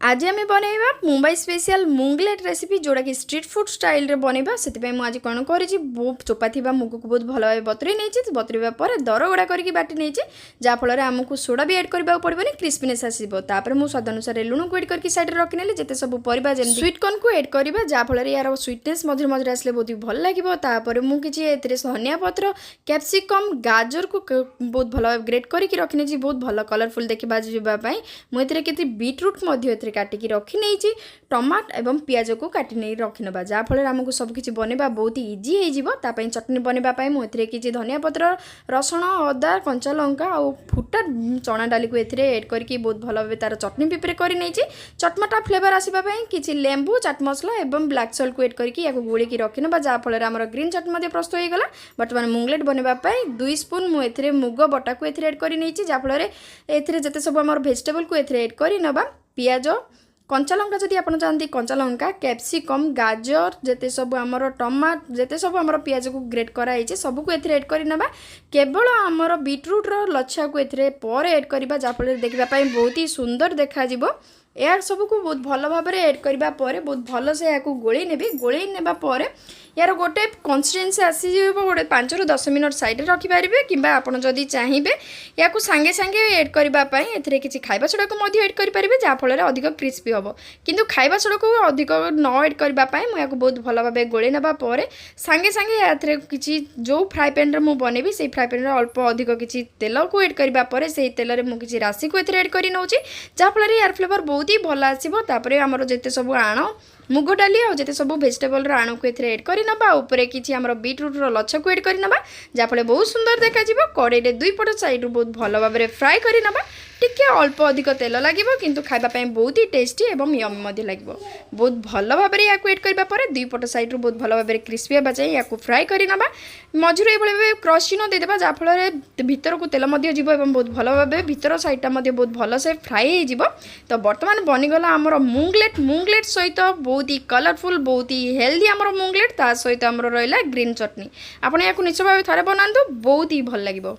आज आम बनइबा Mumbai special मूंगलेट recipe जोड़ा कि स्ट्रीट फूड स्टाइल रे बनइबा से मुझे कौन कर चोपा थी मुग को बहुत भल भाव बतुरी नहीं बतुरवा पर दरगड़ा करके बाटी नहीं जहाँफल आमको सोडा भी एड करने पड़ोनी क्रिस्पीनेस आसपर मुझे स्वाद अनुसार लुण को एड करके साइड रखिने जिते सब परिवा स्वीट कॉर्न को एड करवा जहाँफल यार स्वीटनेस मझे मझे आसले बहुत भल लगे मुझे धनिया पत्र कैप्सिकम गाजर को बहुत भल भाव ग्रेट करके रखी बहुत भल कलरफुल देखा बाजापी मुझे बीटरूट काटिकी रखी नहीं टमाट एवं पियाज को काटी नहीं रखी ना जहाँफल आमको सबकि बनवा बहुत इजी होतापाई चटनी बनवाई मुझे किसी धनिया पत्र रसुण अदा कंचा लंका और फुटा चना डाली को एड करके बहुत भल भाव तार चटनी प्रिपेयर कर नहीं चटमटा फ्लेवर आसपाई किसी लेंबू चाट मसला और ब्लैक सल्ट को एड करके गोलिकी रखी ना जहाँफल आम ग्रीन चटनी प्रस्तुत होगा बर्तमान मूंगलेट बनवाई 2 स्पून मुझे मुग बटा को एड कर नहीं जहाँफल जिते सब आम भेजिटेबल को एड कर नवा पियाज कंचा लंका जदि आप चाहती कंचा लंका कैप्सिकम गाजर जिते सब आमर टमाट जिते सब आमर पियाज को ग्रेट कराई सबको एड कर ना केवल आमर बीटरूट लच्छा को एड करवा जहाँफल देखापी बहुत ही सुंदर देखा यार सबको बहुत भल भाव एड करने बहुत भल से या गोल ने यार गोटे कन्सिस्टेंसी आसी गोटे 5 ରୁ 10 मिनट साइड रखिपारे कि जदि चाहिए या सांगे सांगे एड करने किसी खाଇବା सोडा को एड करें जहाँफल अधिक क्रिस्पी हम किंतु खाଇବା सोडा को अधिक न एड करने मुझे बहुत भल भाव गोल नापर सांगे सांगे या किसी जो फ्राए पैन रे मुझे बनैबी से फ्राए पैन अल्प अधिक किसी तेल को एड करने से तेल में मुझे राशि को एड कर नौची जहाँफल यार फ्लेवर बहुत ही भल आसपर आमर जिते सब आण मुग डाली और जिते सब भेजिटेबल आण को एड कर ना ऊपर किसी आम बीटरूट लच्छा को एड कर ना जहाँफल बहुत सुंदर देखा कड़े 2 पट साइड बहुत भल भाव फ्राए कर ना टिके अल्प अधिक तेल लगे किंतु खावाई बहुत ही टेस्टी एवं यमी लगे बहुत भल भाव या एड करने 2 पट साइड रू बहुत भल भाव क्रिस्पी होगा जाए या फ्राए कर ना मझे ये क्रश चिन्ह देदेबा जहाँफल भीतर को तेल बहुत भल भाव भीतर साइडटा बहुत भल से फ्राए हो तो बर्तमान बनीगला आमर मूंगलेट सहित बहुत ही कलरफुल बहुत ही हेल्दी आमर मूंगलेट ता सहित आमर रहा ग्रीन चटनी आपड़ या निश्चय भाव थे बनातु बहुत ही भल लगे।